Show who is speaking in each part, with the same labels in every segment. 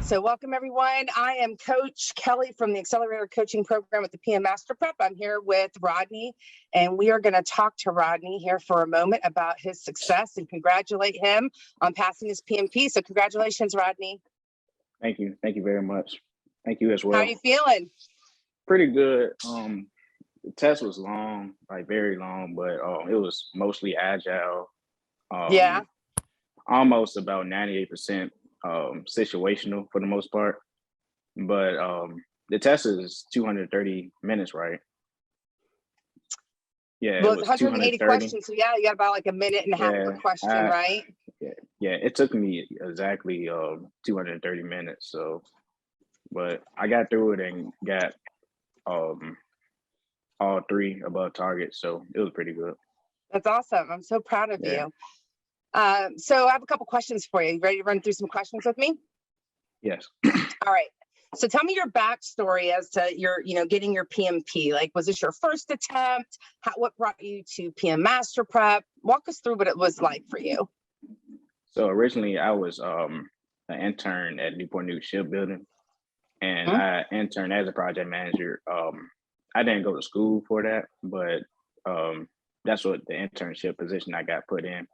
Speaker 1: So welcome everyone. I am Coach Kelly from the Accelerator Coaching Program at the PM Master Prep. I'm here with Rodney, and we are going to talk to Rodney here for a moment about his success and congratulate him on passing his PMP. So congratulations, Rodney.
Speaker 2: Thank you. Thank you very much. Thank you as well.
Speaker 1: How are you feeling?
Speaker 2: Pretty good. The test was long, like very long, but it was mostly agile.
Speaker 1: Yeah.
Speaker 2: Almost about 98% situational for the most part. But the test is 230 minutes, right? Yeah,
Speaker 1: Well,
Speaker 2: it
Speaker 1: it's
Speaker 2: was
Speaker 1: 180 questions. So yeah, you got about like a minute and a half per question, right?
Speaker 2: Yeah, it took me exactly 230 minutes. So, but I got through it and got all three above target. So it was pretty good.
Speaker 1: That's awesome. I'm so proud of you. So I have a couple questions for you. You ready to run through some questions with me?
Speaker 2: Yes.
Speaker 1: All right. So tell me your backstory as to your, getting your PMP. Like, was this your first attempt? What brought you to PM Master Prep? Walk us through what it was like for you.
Speaker 2: So originally I was an intern at Newport News Shipbuilding, and I interned as a project manager. I didn't go to school for that, but that's what the internship position I got put in.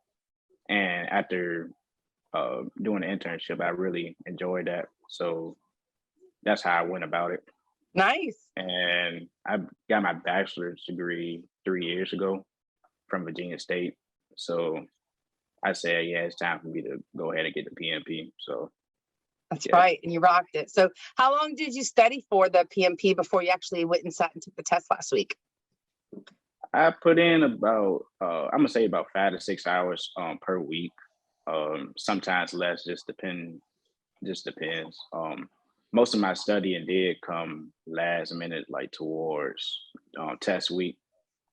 Speaker 2: And after doing the internship, I really enjoyed that. So that's how I went about it.
Speaker 1: Nice.
Speaker 2: And I got my bachelor's degree 3 years ago from Virginia State. So I said, yeah, it's time for me to go ahead and get the PMP. So
Speaker 1: that's right. And you rocked it. So how long did you study for the PMP before you actually went and sat and took the test last week?
Speaker 2: I put in about, I'm gonna say about 5 to 6 hours per week. Sometimes less, just depends. Most of my studying did come last minute, like towards test week.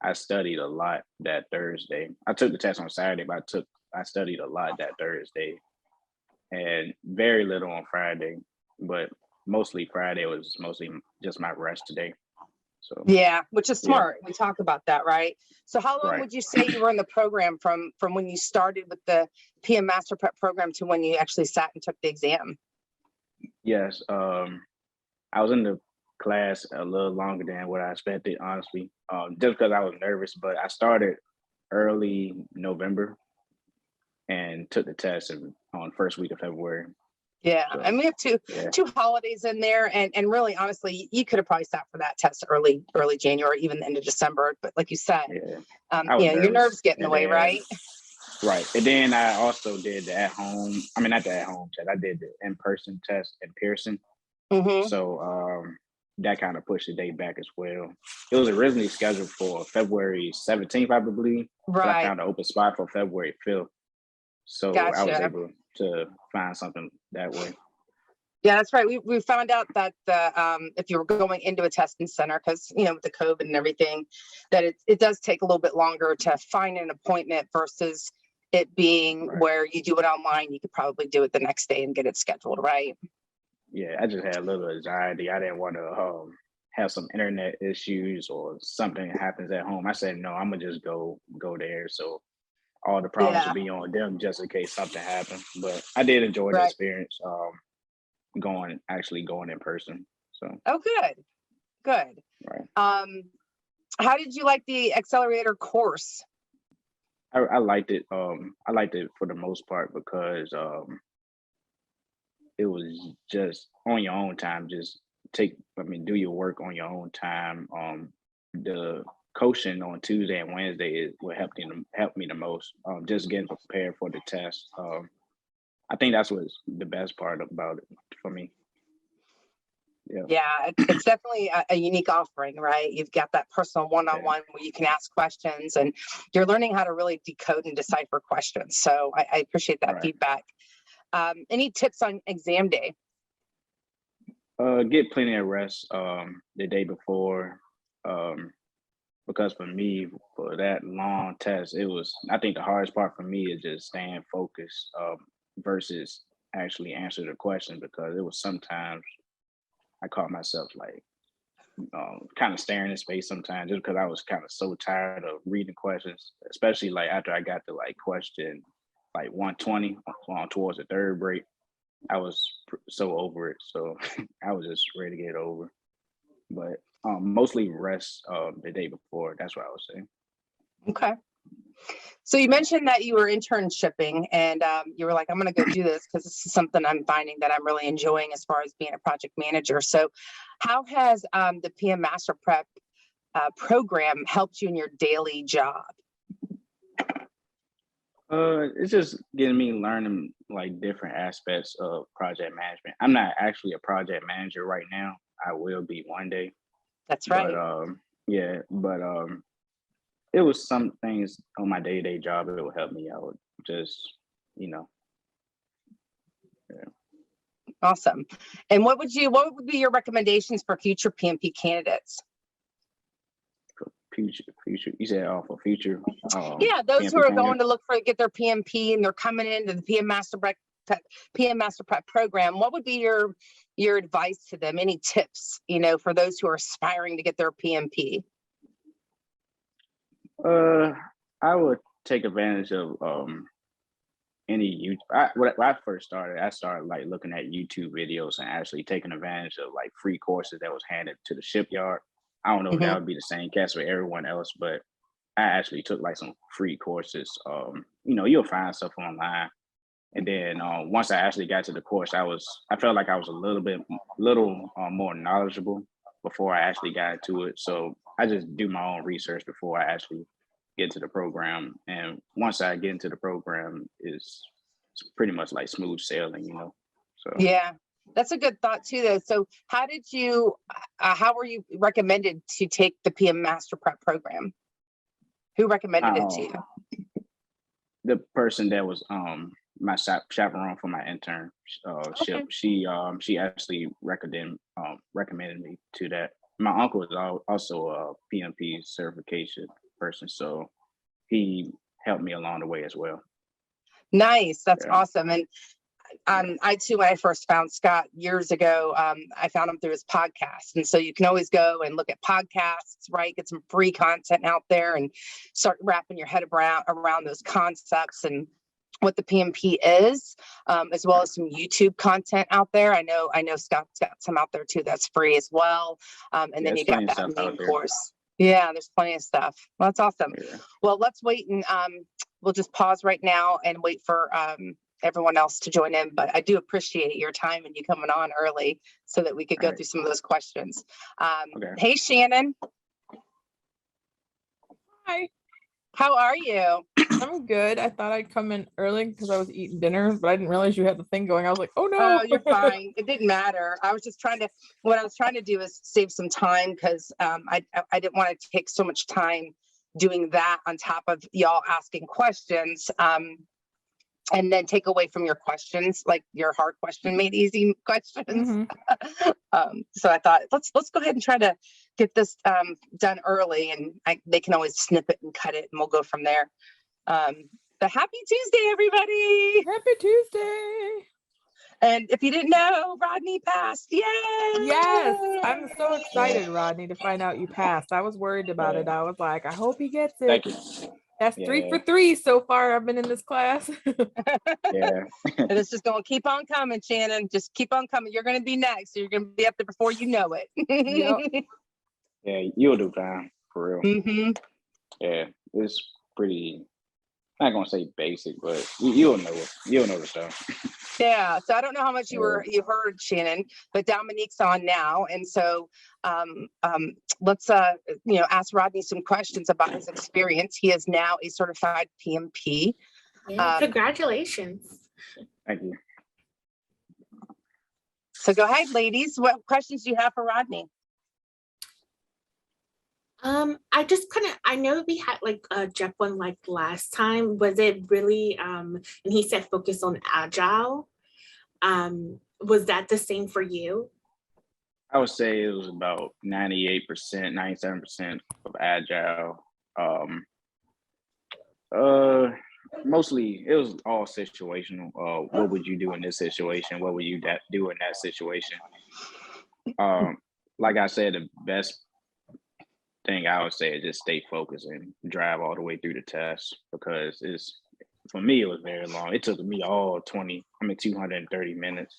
Speaker 2: I studied a lot that Thursday. I took the test on Saturday, but I studied a lot that Thursday, and very little on Friday. But mostly Friday was mostly just my rest today. So
Speaker 1: yeah, which is smart. Yeah. We talk about that, right? So how long would you say you were in the program from when you started with the PM Master Prep program to when you actually sat and took the exam?
Speaker 2: Yes, I was in the class a little longer than what I expected, honestly, just because I was nervous. But I started early November and took the test on first week of February.
Speaker 1: Yeah, so, and we have two holidays in there, and really, honestly, you could have probably sat for that test early January, even the end of December. But like you said, your nerves get in the way, right?
Speaker 2: Right, and then I also did the at-home. I mean, not the at-home test. I did the in-person test in Pearson. So that kind of pushed the date back as well. It was originally scheduled for February 17th, I believe. Right. But I found an open spot for February 5th. So I was able to find something that way.
Speaker 1: Yeah, that's right. We found out that if you were going into a testing center, because with the COVID and everything, that it does take a little bit longer to find an appointment versus it being where you do it online. You could probably do it the next day and get it scheduled, right?
Speaker 2: Yeah, I just had a little anxiety. I didn't want to have some internet issues or something happens at home. I said, no, I'm gonna just go there. So all the problems will be on them just in case something happens. But I did enjoy the experience going in person. So
Speaker 1: good. Right. How did you like the accelerator course?
Speaker 2: I liked it. I liked it for the most part because it was just on your own time. Just do your work on your own time. The coaching on Tuesday and Wednesday is what helped me the most. Just getting prepared for the test. I think that's what's the best part about it for me.
Speaker 1: Yeah, it's definitely a unique offering, right? You've got that personal one-on-one where you can ask questions, and you're learning how to really decode and decipher questions. So I appreciate that feedback. Any tips on exam day?
Speaker 2: Get plenty of rest the day before. Because for me, for that long test, I think the hardest part for me is just staying focused versus actually answer the question, because it was sometimes I caught myself like kind of staring in space sometimes just because I was kind of so tired of reading questions, especially like after I got to like question like 120 towards the third break. I was so over it. So I was just ready to get it over. But mostly rest the day before. That's what I was saying.
Speaker 1: Okay. So you mentioned that you were internshipping and you were like, I'm going to go do this because this is something I'm finding that I'm really enjoying as far as being a project manager. So how has the PM Master Prep program helped you in your daily job?
Speaker 2: It's just getting me learning like different aspects of project management. I'm not actually a project manager right now. I will be one day.
Speaker 1: That's right.
Speaker 2: But yeah, but it was some things on my day-to-day job that would help me out. Just, you know, yeah.
Speaker 1: Awesome. And what would be your recommendations for future PMP candidates?
Speaker 2: Future. You said for future.
Speaker 1: Yeah, those
Speaker 2: PMP
Speaker 1: who are
Speaker 2: candidate?
Speaker 1: going to look for get their PMP and they're coming into the PM Master Prep program. What would be your advice to them? Any tips, for those who are aspiring to get their PMP?
Speaker 2: I would take advantage of any when I first started, I started like looking at YouTube videos and actually taking advantage of like free courses that was handed to the shipyard. I don't know if that would be the same case for everyone else, but I actually took like some free courses. You'll find stuff online. And then once I actually got to the course, I felt like I was a little more knowledgeable before I actually got into it. So I just do my own research before I actually get to the program. And once I get into the program, it's pretty much like smooth sailing. So
Speaker 1: yeah, that's a good thought too, though. So how were you recommended to take the PM Master Prep program? Who recommended it to you?
Speaker 2: The person that was my chaperone for my internship,
Speaker 1: Okay.
Speaker 2: she actually recommended me to that. My uncle is also a PMP certification person, so he helped me along the way as well.
Speaker 1: Nice. That's
Speaker 2: Yeah.
Speaker 1: awesome. And I too, when I first found Scott years ago, I found him through his podcast. And so you can always go and look at podcasts, right? Get some free content out there and start wrapping your head around those concepts and what the PMP is, as well as some YouTube content out there. I know Scott's got some out there too that's free as well. And then you got that main course. Yeah, there's plenty of stuff. Well, that's awesome.
Speaker 2: Yeah.
Speaker 1: Well, let's wait and we'll just pause right now and wait for everyone else to join in. But I do appreciate your time and you coming on early so that we could go through some of those questions.
Speaker 2: Okay.
Speaker 1: Hey, Shannon.
Speaker 3: Hi.
Speaker 1: How are you?
Speaker 3: I'm good. I thought I'd come in early because I was eating dinner, but I didn't realize you had the thing going. I was like, oh no.
Speaker 1: Oh, you're fine. It didn't matter. What I was trying to do is save some time because I didn't want to take so much time doing that on top of y'all asking questions. And then take away from your questions, like your hard question made easy questions. So I thought, let's go ahead and try to get this done early, and they can always snip it and cut it, and we'll go from there. But happy Tuesday, everybody!
Speaker 3: Happy Tuesday!
Speaker 1: And if you didn't know, Rodney passed. Yay!
Speaker 3: Yes, I'm so excited, Rodney, to find out you passed. I was worried about it. I was like, I hope he gets it.
Speaker 2: Thank you.
Speaker 3: That's 3 for 3 so far. I've been in this class.
Speaker 2: Yeah.
Speaker 1: And it's just going to keep on coming, Shannon. Just keep on coming. You're going to be next. You're going to be up there before you know it.
Speaker 3: Yep.
Speaker 2: Yeah, you'll do fine, for real. Yeah, it's pretty, I'm not going to say basic, but you'll know it. You'll know the stuff.
Speaker 1: Yeah, so I don't know how much you heard, Shannon, but Dominique's on now, and so let's ask Rodney some questions about his experience. He is now a certified PMP.
Speaker 4: Yeah, congratulations.
Speaker 2: Thank you.
Speaker 1: So go ahead, ladies. What questions do you have for Rodney?
Speaker 4: I know we had like a Jeff one like last time. Was it really and he said focus on agile. Was that the same for you?
Speaker 2: I would say it was about 98%, 97% of agile. Mostly it was all situational. What would you do in this situation? What would you do in that situation? Like I said, the best thing I would say is just stay focused and drive all the way through the test, because for me, it was very long. It took me all 230 minutes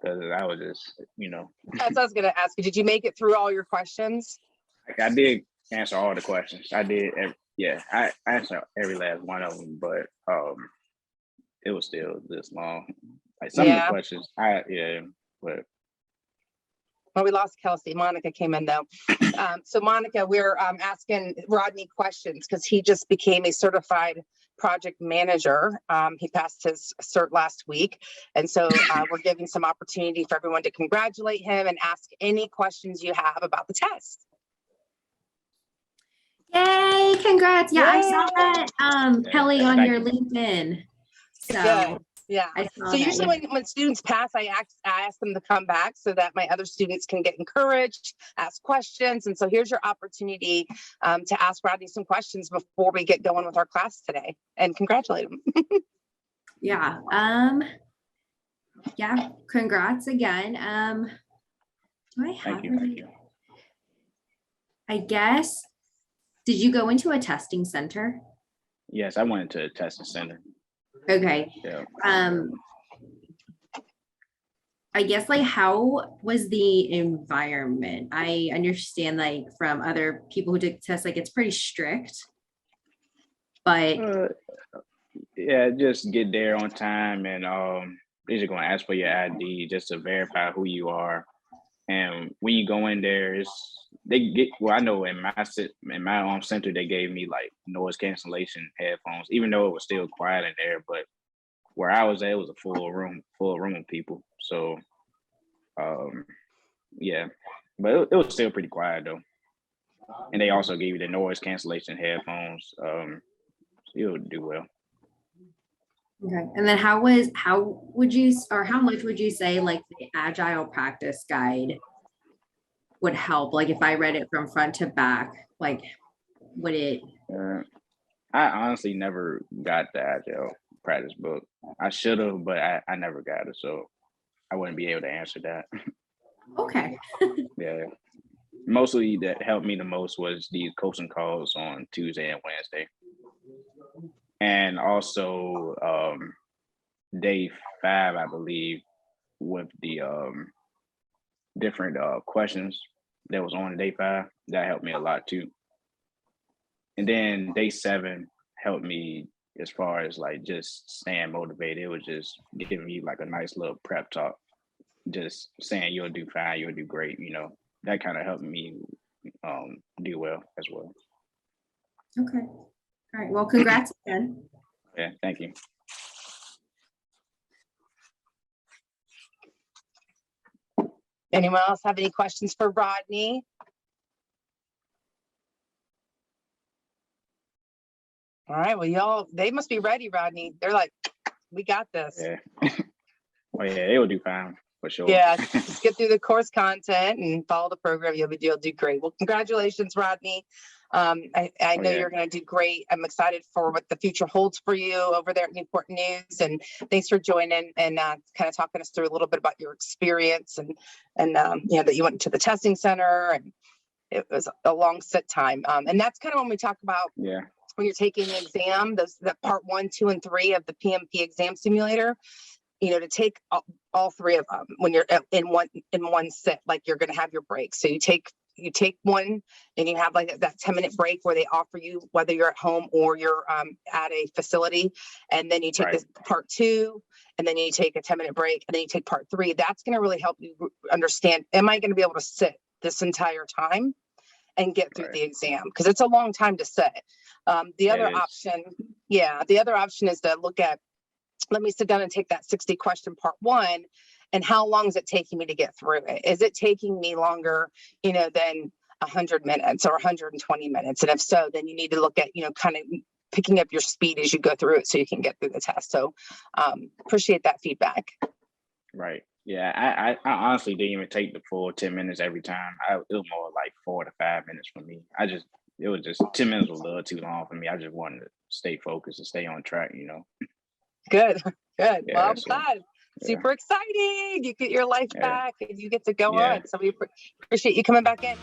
Speaker 2: because I was just,
Speaker 1: That's what I was going to ask you. Did you make it through all your questions?
Speaker 2: like, I did answer all the questions. I did. I answered every last one of them, but it was still this long. Like some of the questions, but.
Speaker 1: Well, we lost Kelsey. Monica came in though. So Monica, we're asking Rodney questions because he just became a certified project manager. He passed his cert last week. And so we're giving some opportunity for everyone to congratulate him and ask any questions you have about the test.
Speaker 5: Yay, congrats. Yeah,
Speaker 1: Yay.
Speaker 5: I saw that, Kelly, on your LinkedIn. So
Speaker 1: Good. Yeah. So
Speaker 5: that,
Speaker 1: usually when students pass, I ask them to come back so that my other students can get encouraged, ask questions. And so here's your opportunity to ask Rodney some questions before we get going with our class today, and congratulate him.
Speaker 5: Yeah. Yeah. Congrats again. Do I have any? I guess. Did you go into a testing center?
Speaker 2: Yes, I went into a testing center.
Speaker 5: Okay.
Speaker 2: Yeah.
Speaker 5: I guess, like, how was the environment? I understand, like, from other people who took tests, like, it's pretty strict, but
Speaker 2: yeah, just get there on time, and they're just gonna ask for your ID just to verify who you are. And when you go in there, I know in my center they gave me like noise cancellation headphones, even though it was still quiet in there. But where I was at, it was a full room of people. So, yeah, but it was still pretty quiet though. And they also gave you the noise cancellation headphones. You'll do well.
Speaker 5: okay. And then how much would you say like the agile practice guide would help? Like if I read it from front to back, like would it?
Speaker 2: I honestly never got the agile practice book. I should have, but I never got it, so I wouldn't be able to answer that.
Speaker 5: Okay.
Speaker 2: Yeah. Mostly that helped me the most was these coaching calls on Tuesday and Wednesday. And also day 5, I believe, with the different questions that was on day 5, that helped me a lot too. And then day 7 helped me as far as like just staying motivated. It was just giving me like a nice little prep talk, just saying you'll do fine, you'll do great, that kind of helped me do well as well.
Speaker 5: Okay. All right. Well, congrats again.
Speaker 2: Yeah, thank you.
Speaker 1: Anyone else have any questions for Rodney? All right, well, they must be ready, Rodney. They're like, we got this.
Speaker 2: Yeah. Well, yeah, they will do fine for sure.
Speaker 1: Yeah, just get through the course content and follow the program. You'll do great. Well, congratulations, Rodney. I know you're going to do great. I'm excited for what the future holds for you over there at Newport News. And thanks for joining and kind of talking us through a little bit about your experience and that you went to the testing center and it was a long sit time. And that's kind of when we talk about when you're taking the exam, the part 1, 2, and 3 of the PMP exam simulator. To take all 3 of them when you're in one sit, like you're going to have your break. So you take one and you have like that 10-minute break where they offer you, whether you're at home or you're at a facility, and then you take this part 2, and then you take a 10-minute break, and then you take part 3. That's going to really help you understand, am I going to be able to sit this entire time and get through the exam? Because it's a long time to sit. The other option is to look at, let me sit down and take that 60 question part 1, and how long is it taking me to get through it? Is it taking me longer, than 100 minutes or 120 minutes? And if so, then you need to look at, kind of picking up your speed as you go through it so you can get through the test. So appreciate that feedback.
Speaker 2: Right. Yeah, I honestly didn't even take the full 10 minutes every time. It was more like 4 to 5 minutes for me. It was just 10 minutes was a little too long for me. I just wanted to stay focused and stay on track,
Speaker 1: Good.
Speaker 2: Yeah,
Speaker 1: Well, I'm glad. Super exciting. You get your life back and you get to go on. So we appreciate you coming back in.